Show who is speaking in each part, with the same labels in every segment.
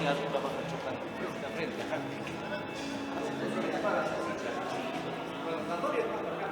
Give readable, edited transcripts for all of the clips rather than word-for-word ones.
Speaker 1: la ruta vas a chocar frente a frente. Ajá. Entonces, te paras así, tranquilo. Bueno, la noria está por acá.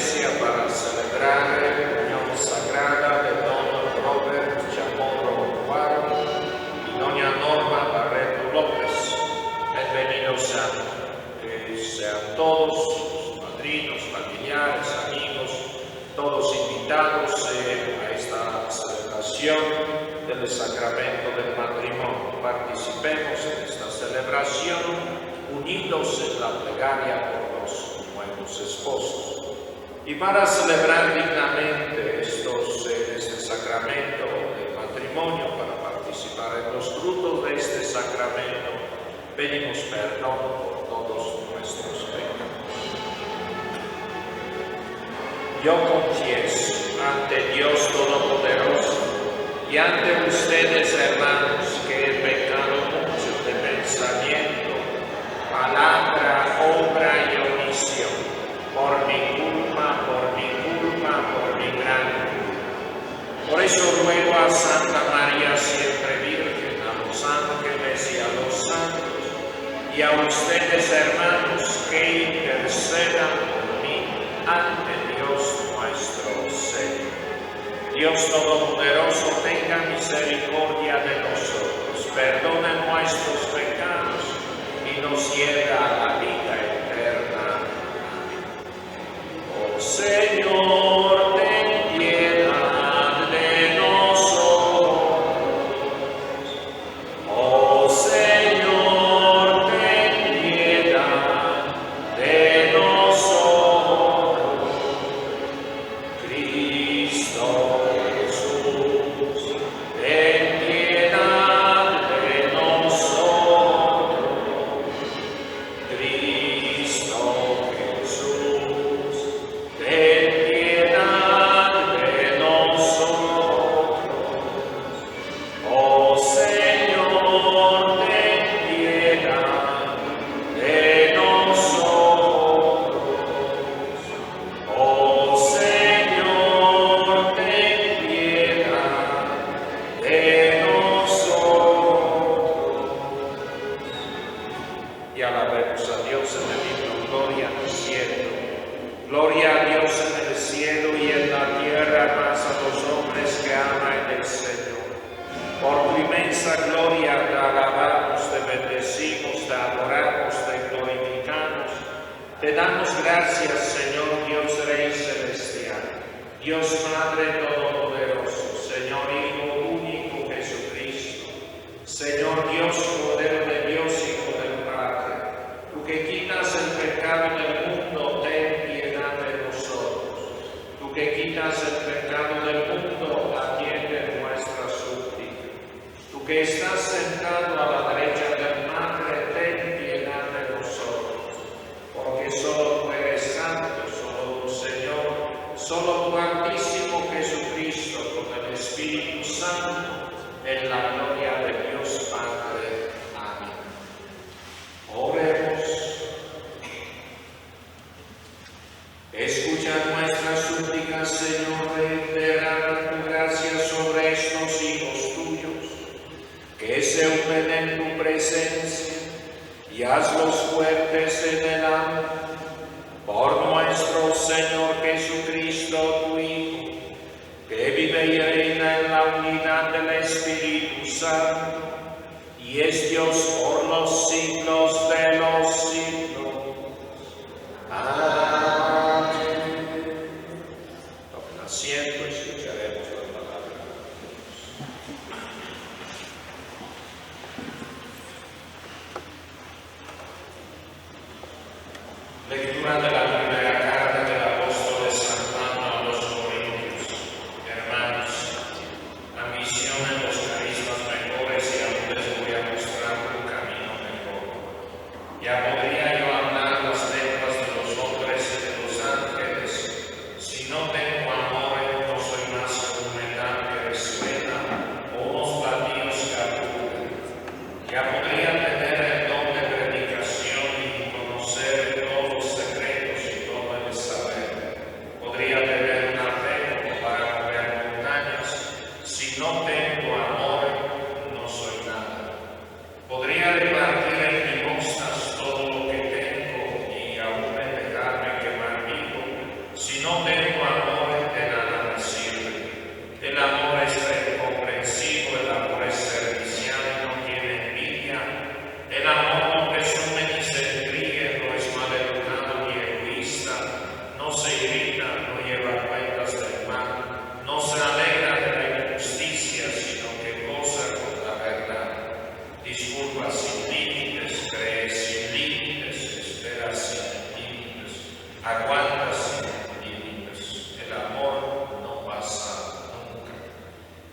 Speaker 2: iglesia para celebrar la unión sagrada de don Robert Chamorro Guaro y doña Norma Barreto López. Bienvenidos sean todos sus padrinos, familiares, amigos, todos invitados a esta celebración del sacramento del matrimonio. Participemos en esta celebración unidos en la plegaria por los nuevos esposos. Y para celebrar dignamente este sacramento del matrimonio, para participar en los frutos de este sacramento, pedimos perdón por todos nuestros pecados. Yo confieso ante Dios Todopoderoso y ante ustedes, hermanos, que he pecado mucho de pensamiento, palabra, obra y omisión, por mi culpa, por mi gran culpa. Por eso ruego a Santa María siempre Virgen, a los ángeles y a los santos, y a ustedes, hermanos, que intercedan por mí ante Dios nuestro Señor. Dios Todopoderoso, tenga misericordia de nosotros, perdone nuestros pecados y nos lleve a la vida eterna. Oh Señor, ten piedad de nosotros. Oh Señor, ten piedad de nosotros. Cristo Jesús, ten piedad de nosotros. Cristo Jesús, ten piedad de nosotros. Oh Señor, ten piedad de nosotros. Oh Señor, ten piedad de nosotros. Y alabemos a Dios en el himno, gloria diciendo: gloria a Dios en el cielo y en la tierra, paz a los hombres que aman el Señor. Por tu inmensa gloria te alabamos, te bendecimos, te adoramos, te glorificamos. Te damos gracias, Señor Dios Rey Celestial, Dios Padre Todopoderoso, Señor Hijo único Jesucristo, Señor Dios, Cordero de Dios, Hijo del Padre, tú que quitas el pecado del mundo, ten piedad de nosotros. Tú que quitas el pecado del mundo, atiende nuestra súplica. Tú que estás sentado a la derecha del Padre, ten piedad de nosotros. Porque solo tú eres santo, solo tú, Señor, solo tú, Altísimo Jesucristo, con el Espíritu Santo, en la gloria de Dios Padre. Amén. Oremos. Escucha nuestras súplicas, Señor, derrama tu gracia sobre estos hijos tuyos, que se unen en tu presencia, y hazlos fuertes en el amor. Por nuestro Señor Jesucristo, tu Hijo, que vive y reina en la unidad del Espíritu Santo, y es Dios por los siglos de los siglos. Amén. Tomen asiento y escucharemos la palabra de Dios. Lectura de la primera carta del apóstol San Pablo a los Corintios. Hermanos, ambición en los carismas mejores, y aún les voy a mostrar un camino mejor. no tengo amor, de nada me sirve. El amor es comprensivo, el amor es servicial y no tiene envidia. El amor no presume ni se ríe, no es maleducado ni egoísta, no se irrita, no lleva cuentas del mal, no se alegra de la injusticia, sino que goza con la verdad. Disculpa sin límites, cree sin límites, espera sin límites, aguanta sin límites. El amor no pasa nunca.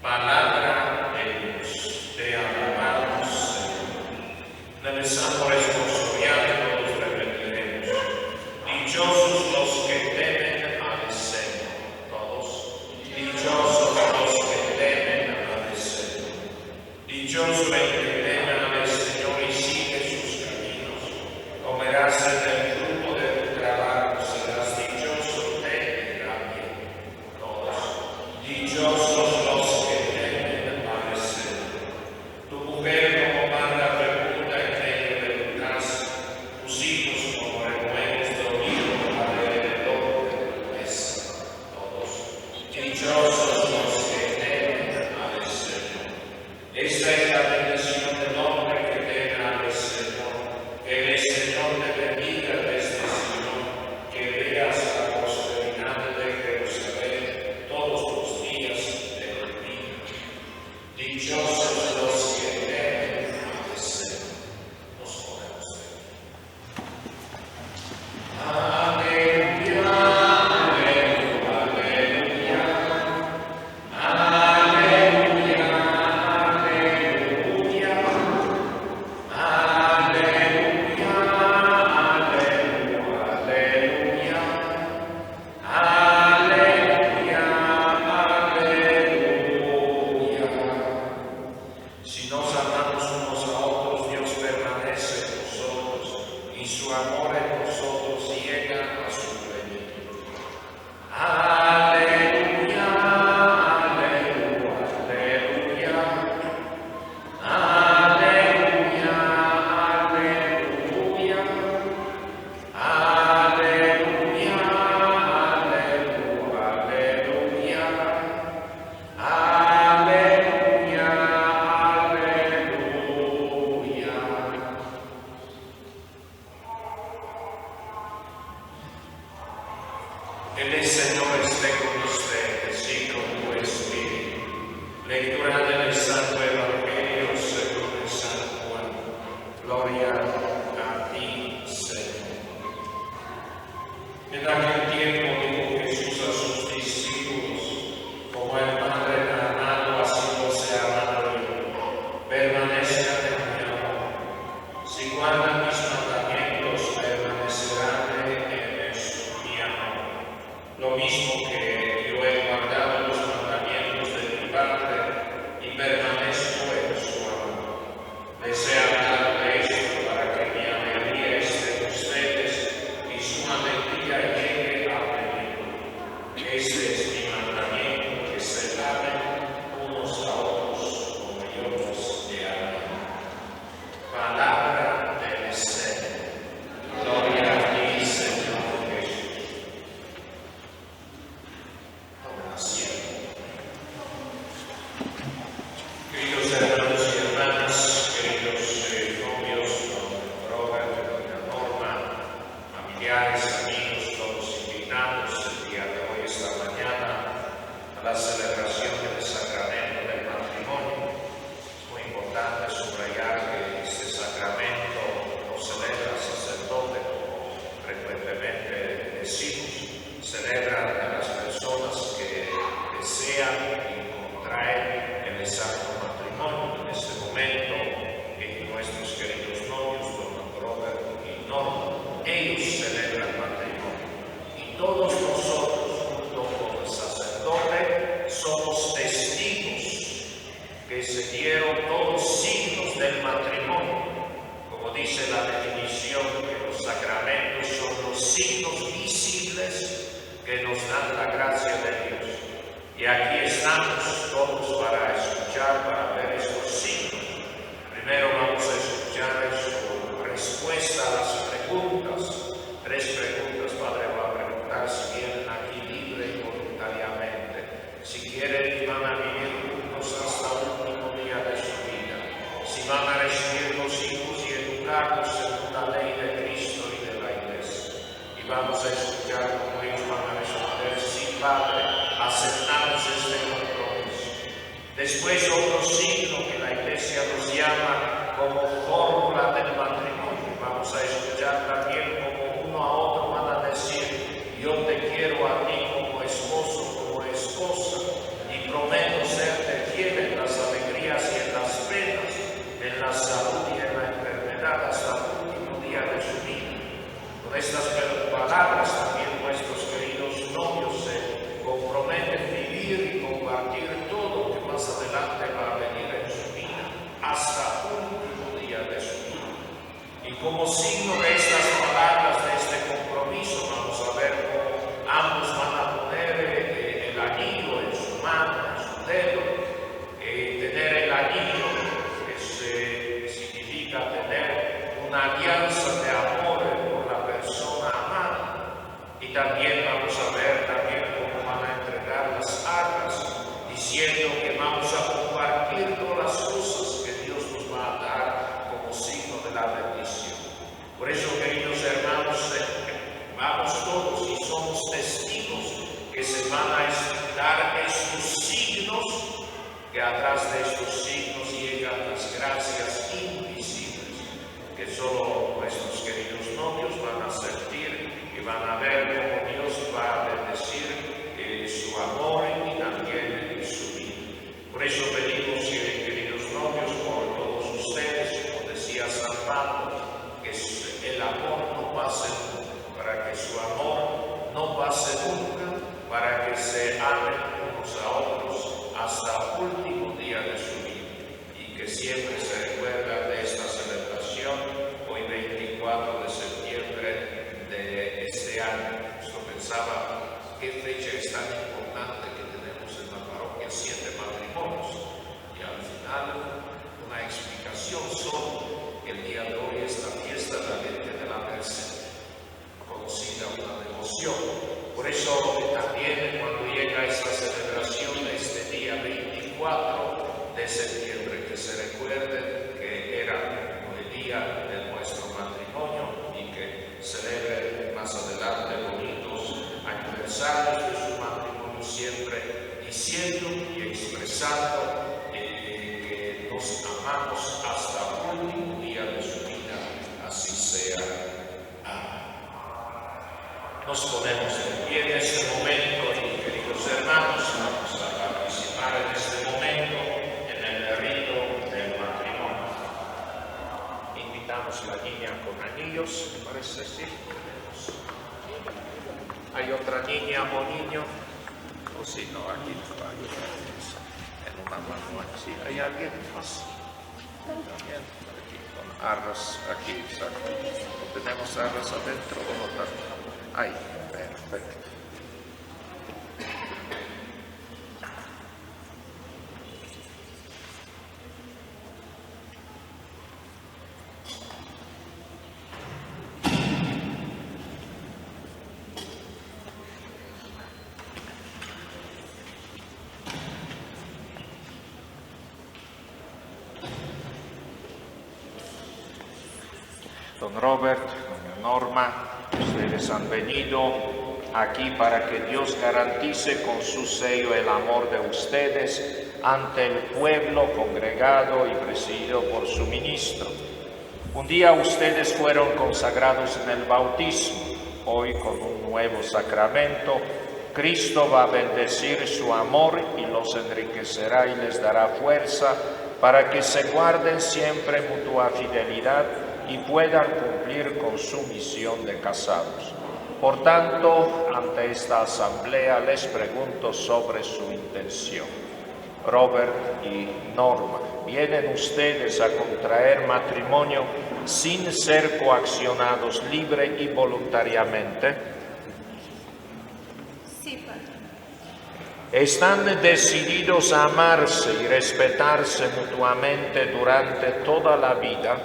Speaker 2: Palabra de Dios, te alabamos, Señor. Del Santo responsorial todos repetiremos. Dichosos los que temen al Señor, todos. Dichosos los que temen al Señor. Dichoso el que teme al Señor y sigue sus caminos. Comerás del fruto de tu trabajo, serás dichoso, te irá bien. Todos. Dichosos los que temen al Señor. Tu mujer como manda fecunda en medio de tu casa, tus hijos como renuevos de olivo alrededor de tu mesa. Todos. Dichosos los que temen al Señor. Esta es la bendición del hombre que teme al Señor. Que el Señor te bendiga desde Sion, que veas la prosperidad de Jerusalén todos los días de tu vida. Dichosos los que temen al Señor. Nos podemos ver. Aleluya, aleluya, aleluya. Aleluya, aleluya. Aleluya, aleluya, aleluya. Aleluya, aleluya. Si nos amamos unos a otros, Dios permanece en nosotros y su amor en nosotros llega a su plenitud. Aleluya, aleluya, aleluya. Aleluya, aleluya. Aleluya, aleluya, aleluya. Aleluya, aleluya. El Señor esté con ustedes y con tu espíritu. Lectura del Santo Evangelio según San Juan. Gloria a ti, Señor. En aquel tiempo dijo Jesús a sus discípulos: como el Padre me ha amado, así os he amado yo. Permanezcan en mi amor. Si guardan mis mandamientos, permanecerán en eso, mi amor. Lo mismo que yo he guardado los mandamientos de mi Padre y permanezco en su amor. Les he hablado de esto para que mi alegría esté en ustedes y su alegría llegue a plenitud. Este es mi mandamiento, que se amen unos a otros como yo los he amado. Palabra del Señor. Gloria a ti, Señor Jesús. Tomen asiento. Queridos hermanos y hermanas, queridos novios, don Robert, doña Norma, familiares, amigos, todos invitados el día de hoy, esta mañana, a la celebración del sacramento del matrimonio. Es muy importante subrayar que este sacramento lo celebra el sacerdote, como frecuentemente decimos, celebra a las personas que desean contraer el santo matrimonio. En este momento, nuestros queridos novios, don Robert y Norma, ellos celebran matrimonio. Y todos nosotros, junto con el sacerdote, somos testigos que se dieron todos signos del matrimonio. Como dice la definición, que los sacramentos son los signos visibles que nos dan la gracia de Dios. Y aquí estamos todos para escuchar, para ver estos signos. Primero vamos a escuchar su respuesta a las preguntas. 3 preguntas, Padre va a preguntar si vienen aquí escuchar cómo ellos van a responder: sí, Padre, aceptamos este compromiso. Después otro signo que la Iglesia nos llama como fórmula del matrimonio. Vamos a escuchar también como uno a otro van a decir: yo te quiero a ti como esposo, como esposa, y prometo serte fiel en las alegrías y en las penas, en la salud y en la enfermedad, hasta el último día de su vida. Con estas palabras también nuestros queridos novios se comprometen vivir y compartir todo lo que más adelante va a venir en su vida, hasta el último día de su vida. Y como signo de estas palabras, de este compromiso, vamos a ver cómo ambos van a poner el anillo en su mano, en su dedo. Tener el anillo significa tener una alianza de amor con la persona amada. Y también vamos a ver cómo van a entregar las armas, diciendo que vamos a compartir todas las cosas que Dios nos va a dar como signo de la bendición. Por eso, queridos hermanos, vamos todos y somos testigos que se van a dar estos signos, que atrás de estos signos llegan las gracias invisibles, que solo nuestros queridos novios van a sentir y van a ver cómo Dios va a bendecir su amor y también su vida. Por eso pedimos, queridos novios, por todos ustedes, como decía San Pablo, que el amor no pase nunca, para que su amor no pase nunca, para que se amen unos a otros hasta el último día de su vida, y que siempre se recuerda de esta celebración, hoy 24 de septiembre de este año. Yo pensaba, qué fecha es tan importante que tenemos en la parroquia, 7 matrimonios, y al final una explicación solo, que el día de hoy es la fiesta de la Virgen de la Merced, conocida una devoción. Por eso también cuando llega esta celebración de este día 24 de septiembre, que se recuerde que era el día de nuestro matrimonio y que celebre más adelante bonitos aniversarios de su matrimonio, siempre diciendo y expresando que nos amamos hasta el último día de su vida, así sea. Amén. Nos ponemos de pie en este momento y, queridos hermanos, vamos a participar en este momento en el rito del matrimonio. Invitamos a la niña con anillos, ¿me parece? Sí. ¿Hay otra niña o niño? O si no, aquí hay en una mano. ¿Sí? ¿Hay alguien más? También aquí con arras, aquí, exacto. ¿Tenemos arras adentro o no tanto? Ahí, perfecto. Don Robert, doña Norma, ustedes han venido aquí para que Dios garantice con su sello el amor de ustedes ante el pueblo congregado y presidido por su ministro. Un día ustedes fueron consagrados en el bautismo, hoy con un nuevo sacramento, Cristo va a bendecir su amor y los enriquecerá y les dará fuerza para que se guarden siempre mutua fidelidad y puedan cumplir con su misión de casados. Por tanto, ante esta asamblea les pregunto sobre su intención. Robert y Norma, ¿vienen ustedes a contraer matrimonio sin ser coaccionados libre y voluntariamente?
Speaker 3: Sí, padre.
Speaker 2: ¿Están decididos a amarse y respetarse mutuamente durante toda la vida?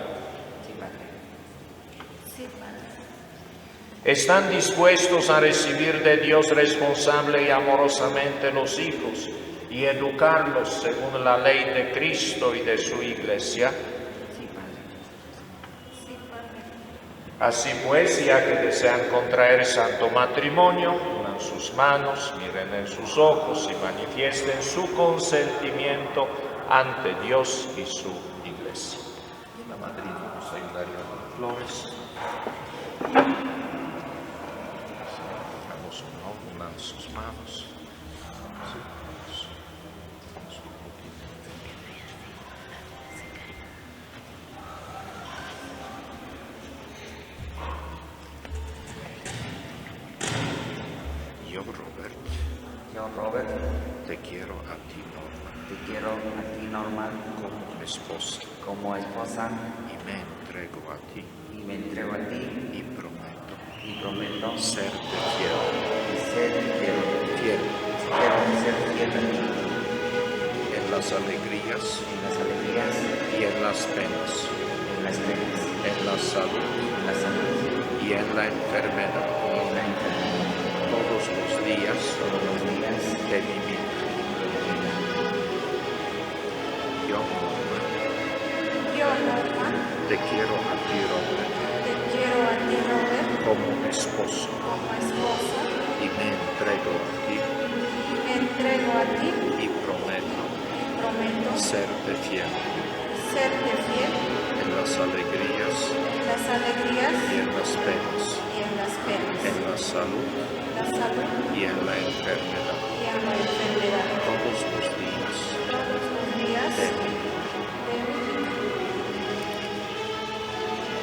Speaker 2: ¿Están dispuestos a recibir de Dios responsable y amorosamente los hijos y educarlos según la ley de Cristo y de su Iglesia? Así pues, ya que desean contraer santo matrimonio, unan sus manos, miren en sus ojos y manifiesten su consentimiento ante Dios y su Iglesia. La madrina nos ayudaría con flores. Hagamos unan sus manos. Yo, Robert, te quiero a ti, Norma, como esposa, y me entrego a ti, y prometo serte fiel, en las alegrías, y en las penas, en la salud, y en la enfermedad, todos los días de mi vida. Yo, Norma, te quiero a ti, Robert, como esposo, y me entrego a ti, y prometo serte fiel, en las alegrías, y en las penas, en la salud, y en la enfermedad, todos los días de mi vida.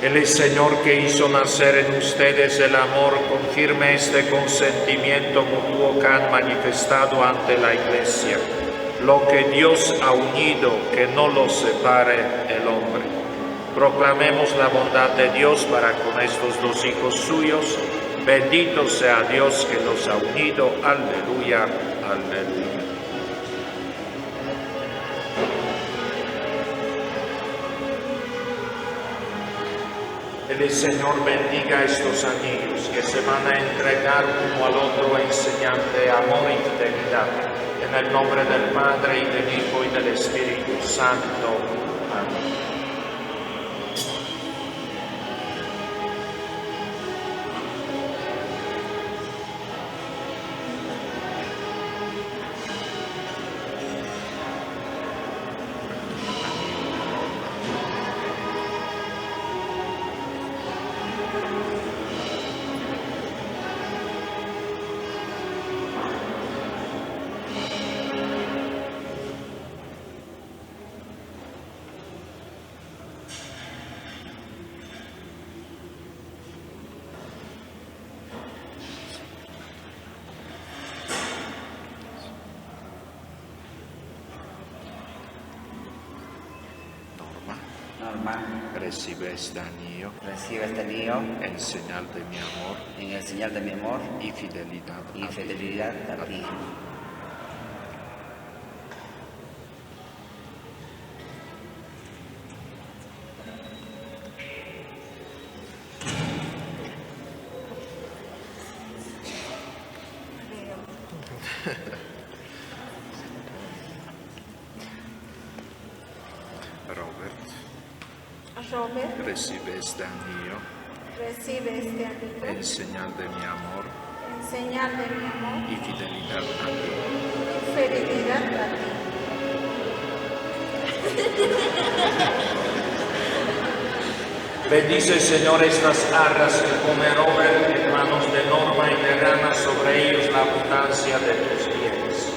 Speaker 2: El Señor que hizo nacer en ustedes el amor, confirme este consentimiento mutuo que han manifestado ante la Iglesia. Lo que Dios ha unido, que no lo separe el hombre. Proclamemos la bondad de Dios para con estos dos hijos suyos. Bendito sea Dios que los ha unido. Aleluya, aleluya. El Señor bendiga a estos anillos que se van a entregar uno al otro en señal de amor y fidelidad. En el nombre del Padre, y del Hijo, y del Espíritu Santo. Amén.
Speaker 3: Norma,
Speaker 2: recibe este anillo
Speaker 3: en
Speaker 2: señal de mi amor
Speaker 3: el señal de mi amor
Speaker 2: y fidelidad
Speaker 3: a ti.
Speaker 2: Robert, recibe este anillo en señal de mi amor y fidelidad a ti. Bendice, Señor, estas arras que come Robert en manos de Norma, y derrama sobre ellos la abundancia de tus bienes.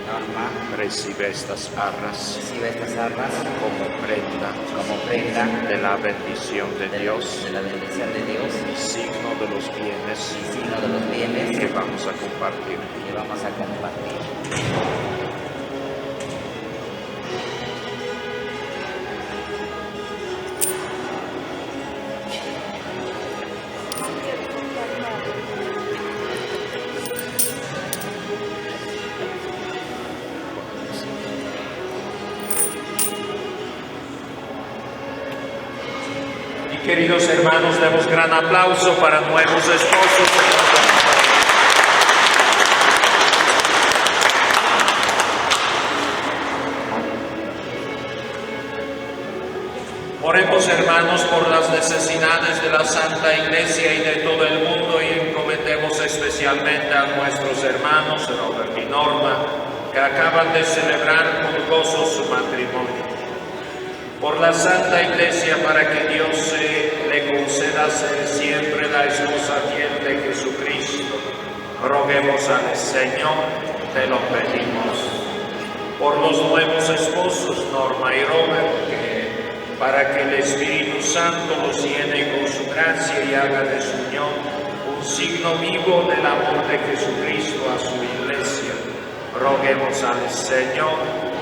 Speaker 3: Norma,
Speaker 2: recibe estas arras
Speaker 3: como prenda
Speaker 2: de la bendición de Dios y signo de los bienes que vamos a compartir. Queridos hermanos, demos gran aplauso para nuevos esposos. Oremos, hermanos, por las necesidades de la Santa Iglesia y de todo el mundo y encomendemos especialmente a nuestros hermanos Robert y Norma, que acaban de celebrar con gozo su matrimonio. Por la Santa Iglesia, para que Dios le conceda ser siempre la esposa fiel de Jesucristo, roguemos al Señor, te lo pedimos. Por los nuevos esposos Norma y Robert, para que el Espíritu Santo los llene con su gracia y haga de su unión un signo vivo del amor de Jesucristo a su Iglesia. Roguemos al Señor,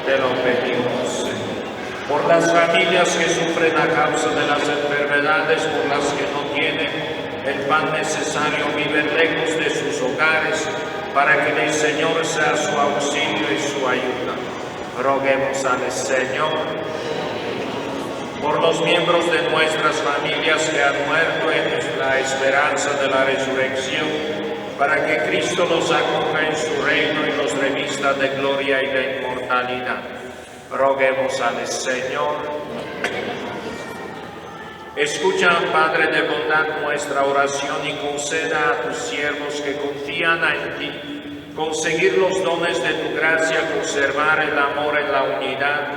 Speaker 2: te lo pedimos. Por las familias que sufren a causa de las enfermedades, por las que no tienen el pan necesario, viven lejos de sus hogares, para que el Señor sea su auxilio y su ayuda. Roguemos al Señor. Por los miembros de nuestras familias que han muerto en la esperanza de la resurrección, para que Cristo los acoja en su reino y los revista de gloria y de inmortalidad. Roguemos al Señor. Escucha, Padre de bondad, nuestra oración y conceda a tus siervos que confían en ti conseguir los dones de tu gracia, conservar el amor en la unidad,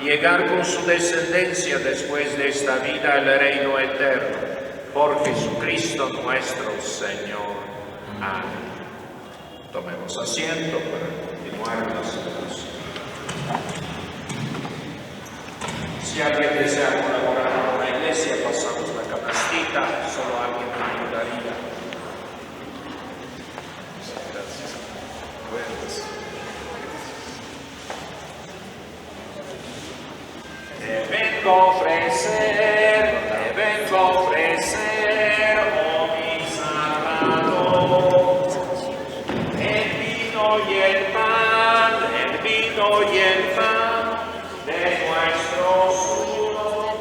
Speaker 2: llegar con su descendencia después de esta vida al reino eterno. Por Jesucristo nuestro Señor. Amén. Tomemos asiento para continuar la celebración. Si alguien desea colaborar con la iglesia, pasamos la canastita, solo alguien me ayudaría. Gracias. Te vengo a ofrecer, oh mi Salvador, el vino y el pan de nuestro sudor.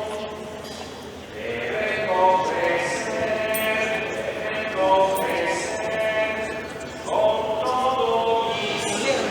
Speaker 2: Te vengo a ofrecer con todo mi ser.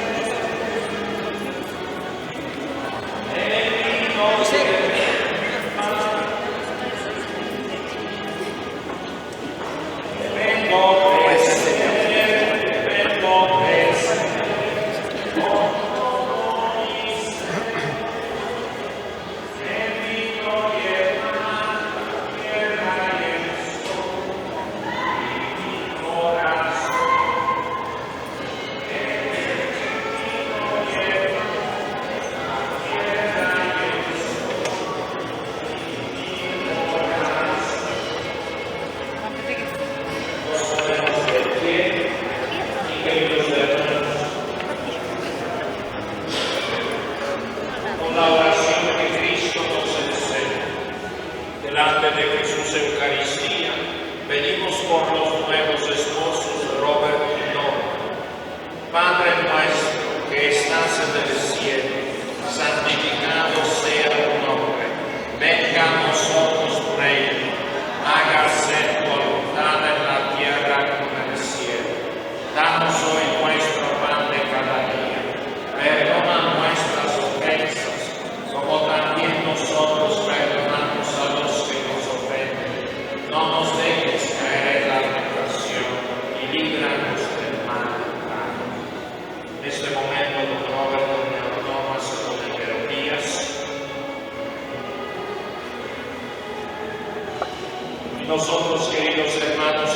Speaker 2: Delante de Jesús Eucaristía, pedimos por los nuevos esposos Robert y Norma. Padre nuestro que estás en el cielo, santificado sea tu nombre. Venga a nosotros tu reino. Hágase tu voluntad en la tierra como en el cielo. Danos hoy nuestro pan de cada día. Perdona nuestras ofensas, como también nosotros perdonamos a los que nos ofenden. No nos dejes caer en la tentación y líbranos del mal. Amén. En este momento, don Robert, doña Norma se ponen de rodillas. Y nosotros, queridos hermanos,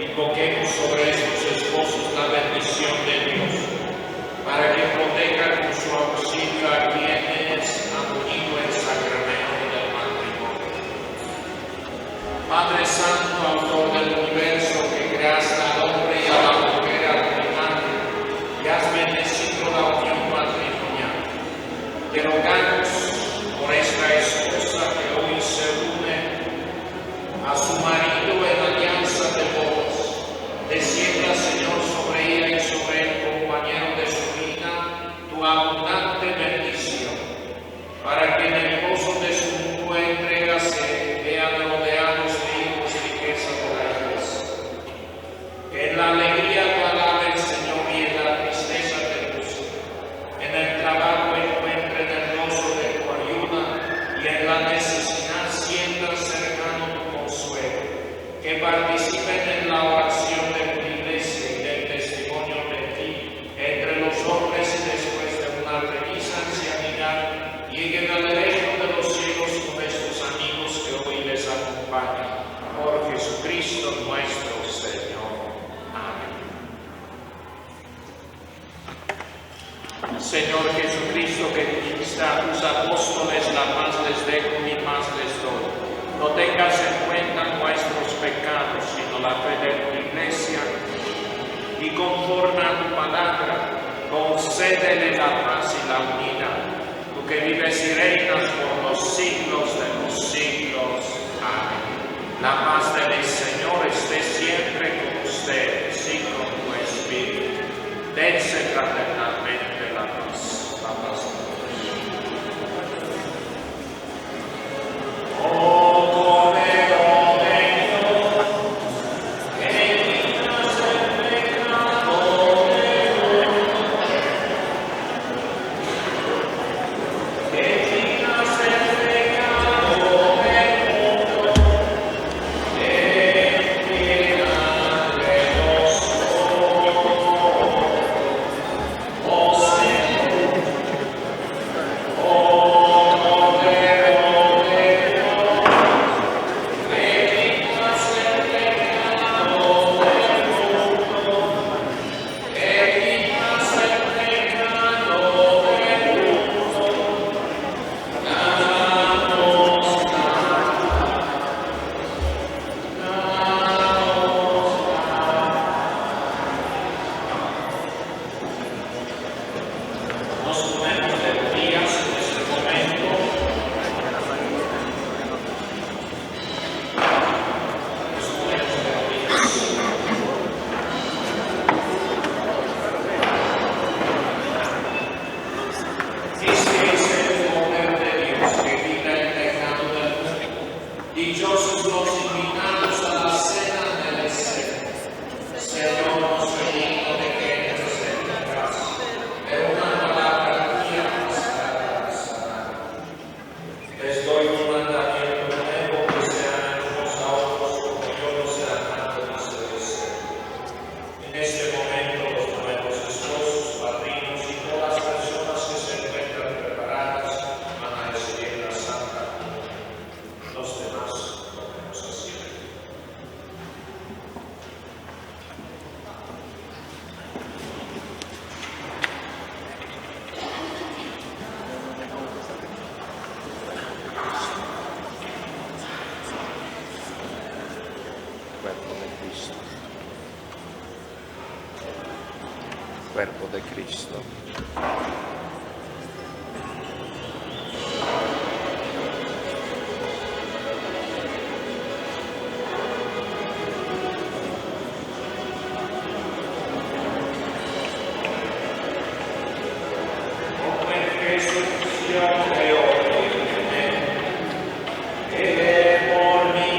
Speaker 2: invoquemos sobre estos esposos la bendición de Dios, para que proteja con su auxilio a quienes han unido el sacramento del matrimonio. Padre Santo, autor del universo, que creaste al hombre y a la mujer al primario, Señor Jesucristo, que dijiste a tus apóstoles, la paz les dejo, mi paz les doy. No tengas en cuenta nuestros pecados, sino la fe de tu iglesia, y conforme a tu palabra, concédele la paz y la unidad, tú que vives y reinas por los siglos de los siglos. Amén. La paz del Señor esté siempre con ustedes y con tu espíritu. Dense fraternalmente la paz. La paz. Oh, Cordero de Dios, que quitas el pecado del mundo, que quitas el pecado del mundo, ten piedad de nosotros. Oh Señor, oh Cordero de Dios, que quitas el pecado del mundo, que quitas el pecado del mundo, danos Nos ponemos de rodillas en este momento. Nos ponemos de rodillas. Este es el poder de Dios que quita el pecado del mundo. Dichosos los invitados a la cena del Señor. Señor, no soy digno de que entres en mi casa, pero una palabra tuya bastará para sanar. Les doy un mandamiento nuevo, que sean unos a otros como yo los he amado, dice el Señor. En este momento los nuevos esposos, padrinos y todas las personas que se encuentran preparadas van a recibir la Santa Comunión. Los demás tomemos asiento.
Speaker 3: Cuerpo de Cristo. Cuerpo de Cristo.
Speaker 2: Como en Jesucristo de hoy, que por mí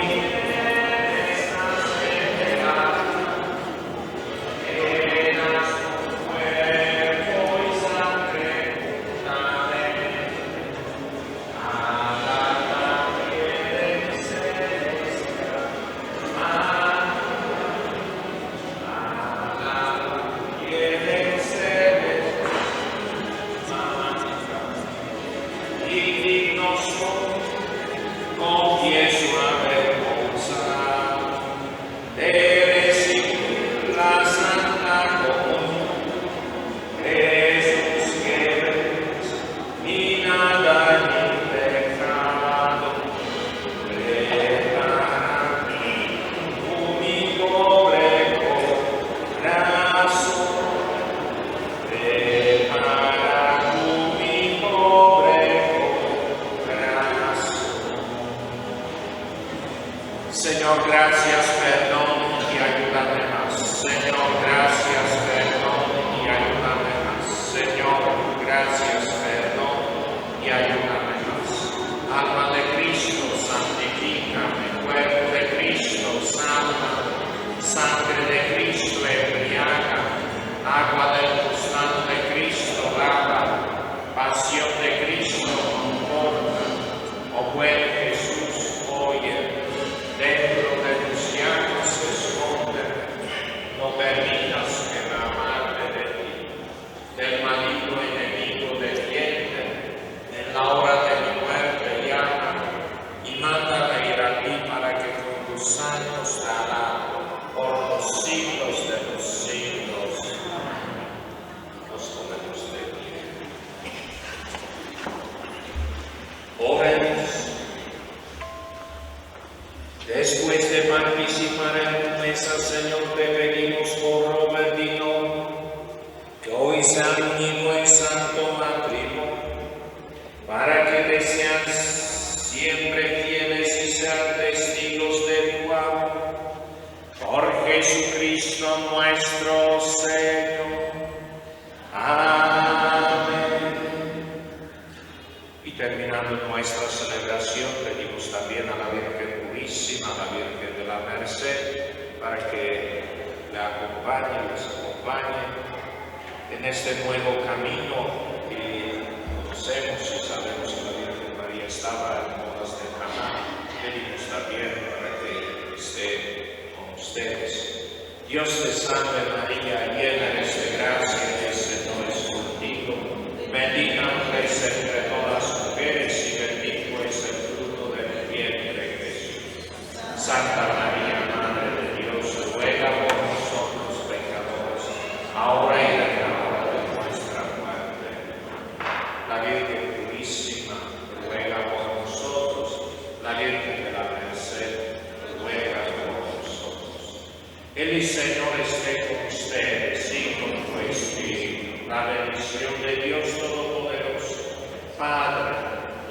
Speaker 2: estás entregado, llenas tu cuerpo y sangre hoy se han unido en santo matrimonio, para que te sean siempre fieles y sean testigos de tu amor. Por Jesucristo nuestro Señor. Amén. Y terminando nuestra celebración, pedimos también a la Virgen Purísima, a la Virgen de la Merced, para que la acompañe, les acompañe en este nuevo camino que conocemos y sabemos que la Virgen María estaba en bodas de Caná. Pedimos también para que esté con ustedes. Dios te salve María, llena eres de gracia, el Señor es contigo. Bendita eres entre todas las mujeres y bendito es el fruto de tu vientre, Jesús. Santa María, Madre de Dios, ruega por nosotros pecadores, ahora y en la hora de nuestra muerte. La Virgen Purísima, ruega por nosotros. La Virgen de la Merced, ruega por nosotros. El Señor esté con ustedes y con tu espíritu. La bendición de Dios Todopoderoso, Padre,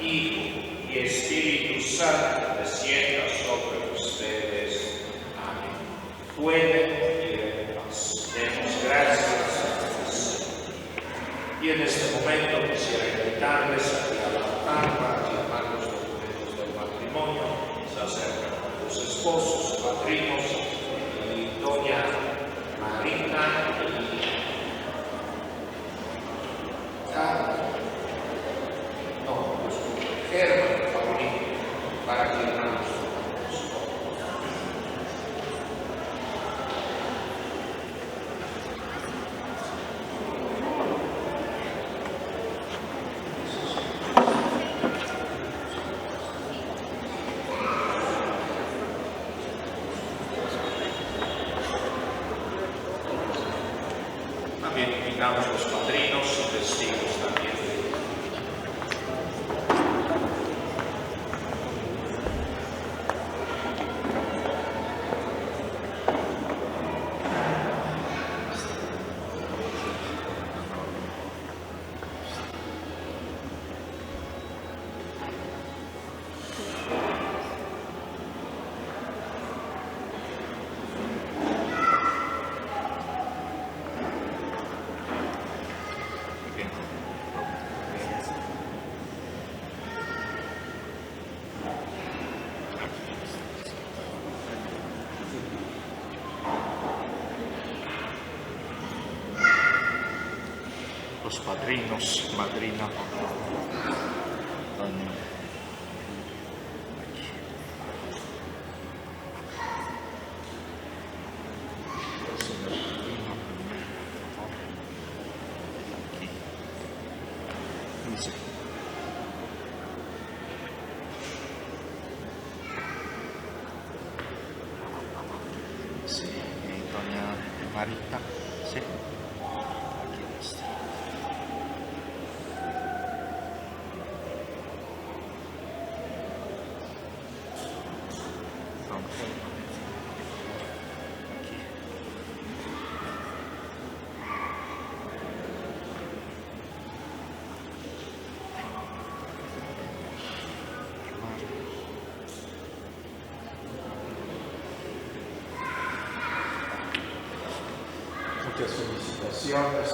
Speaker 2: Hijo y Espíritu Santo, descienda sobre ustedes. Amén. Pueden ir en paz. Demos gracias a Dios. Y en este momento quisiera invitarles a que al altar para firmar los documentos del matrimonio se acercan a los esposos, padrinos y doña Marina y Germán favorito para que firmamos los documentos. También invitamos los padrinos y testigos también. Los padrinos, madrina, sí, doña Marita, sí. Muchas felicitaciones.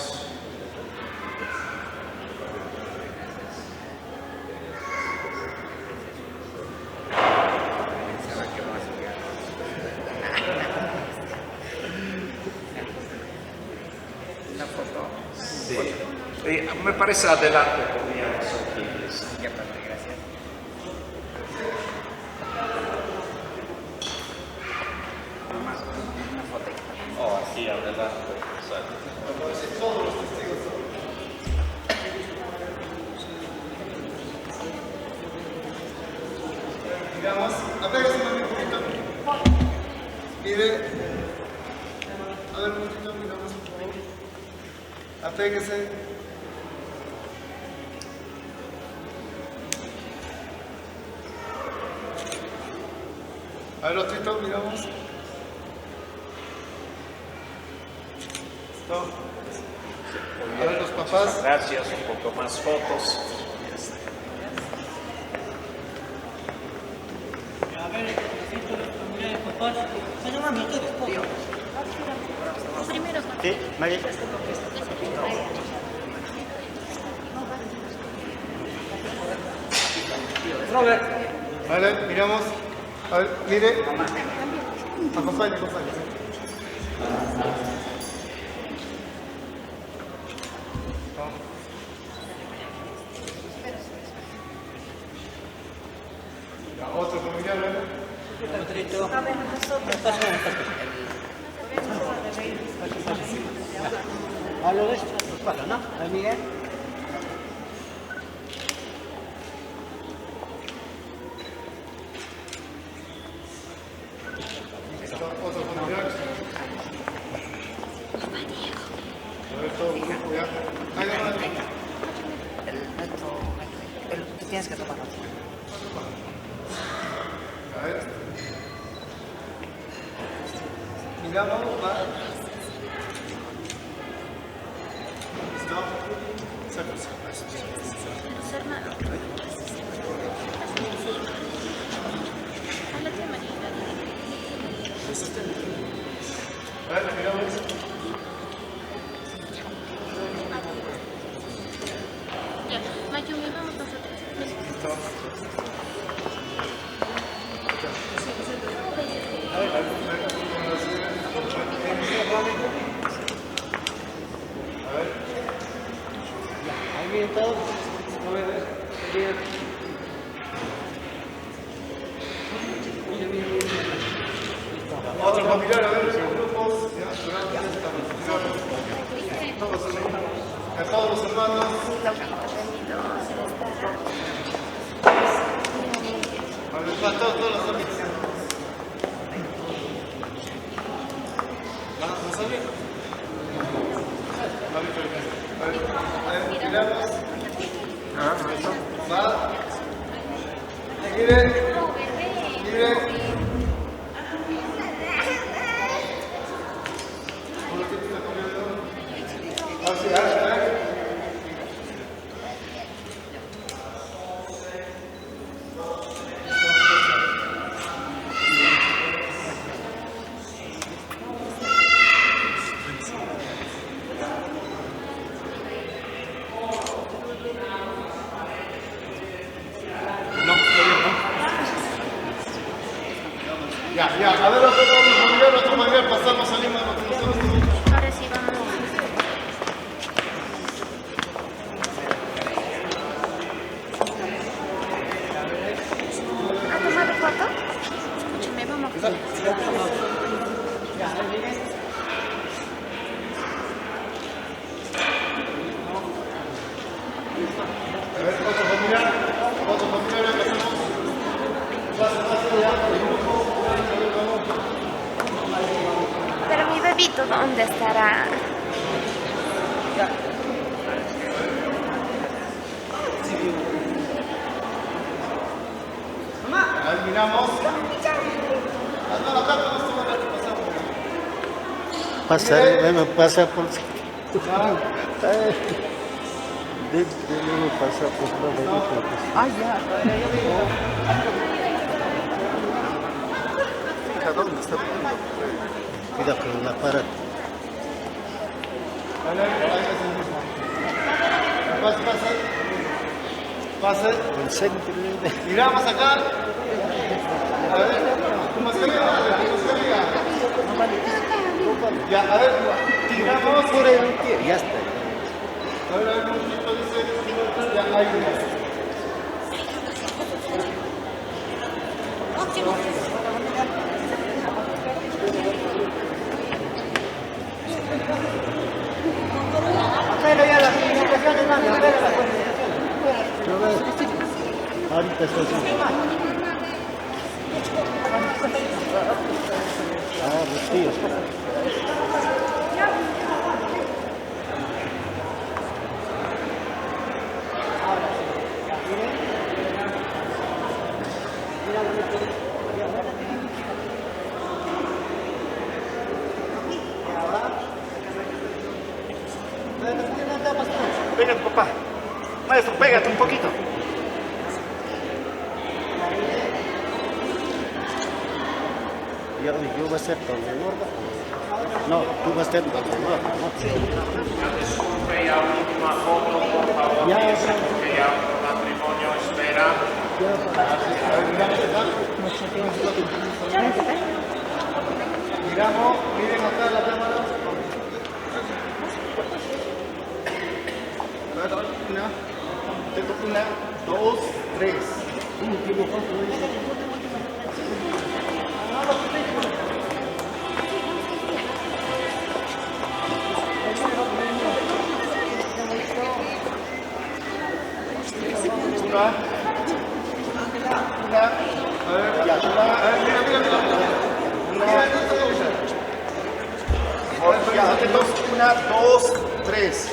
Speaker 2: Sí. Me parece adelante podríamos aquí.
Speaker 4: Gracias. Nomás una foto.
Speaker 2: Oh, aquí adelante. Exacto.
Speaker 1: Todos los testigos. Digamos, apégase un poquito. Mire. A ver, un poquito, miramos por favor. Apéguese. A ver, otrito, miramos. Stop.
Speaker 2: Muy
Speaker 1: A ver,
Speaker 2: bien.
Speaker 1: los papás.
Speaker 2: Muchas gracias. Un poco más fotos.
Speaker 5: A ver, necesito los familiares, papás. Bueno, mami, ustedes, por favor.
Speaker 6: Primero,
Speaker 5: Sí, María.
Speaker 1: Robert. Vale, miramos. A ver, mire. Acompañe, acompañe. Ya, otro familiar, ¿verdad?
Speaker 5: A lo de esto, pues para, ¿no? A Miguel.
Speaker 1: Otro familiar. A ver, todo el grupo ya. Ahí no, no.
Speaker 4: Tú tienes que tomar nota.
Speaker 1: A ver. Miramos, va. ¿Listo?
Speaker 6: los hermanos. Háblate, María.
Speaker 1: A ver, miramos.
Speaker 6: Ya, Mayumi, vamos nosotros.
Speaker 1: A ver.
Speaker 5: Ahí vienen todos. A ver, bien.
Speaker 1: Otro familiar, a ver, grupos. Ya estamos. A todos los hermanos. A ver, para todos los amigos. ¿Vamos a salir? A ver, miramos. Va. Miren. Miren. Así, ya, a ver, otro familiar, pasamos, salimos,
Speaker 6: Ahora sí, vamos. ¿Ha tomado foto? Escúchame, vamos.
Speaker 1: A ver, otro familiar, pasamos. Pasa, ya.
Speaker 6: Pero mi bebito, ¿dónde estará?
Speaker 1: Ahí miramos. No, la carta no estuvo acá, pasamos.
Speaker 5: Pasa, bueno, pasa por. Debe pasar por todo. Ah, ya. ¿Dónde está? Cuidado con el aparato.
Speaker 1: Pasa.
Speaker 5: El centro.
Speaker 1: Miramos acá. A ver, tu mascarilla. Ya, a ver, tiramos.
Speaker 5: Por el pie, ya está.
Speaker 1: A ver, un poquito dice. Ya, ahí.
Speaker 5: Pero ya la comunicación, mami, espera la comunicación. Ahorita está así. Ah, los tíos.
Speaker 1: Pégate, papá. Maestro, pégate un poquito.
Speaker 7: Yo voy a ser don Leonardo. No, tú vas a ser don Leonardo.
Speaker 2: Ya disculpe, ya última foto, por favor,
Speaker 7: Ya,
Speaker 2: piensa que ya otro matrimonio espera.
Speaker 1: Miramos, miren acá la cámara. Una, dos, tres. Ya, atentos. Una, dos, tres.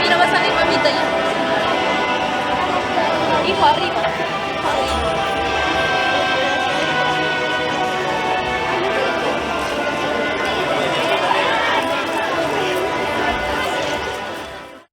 Speaker 6: Mira, va a salir mamita ya. Hijo, arriba.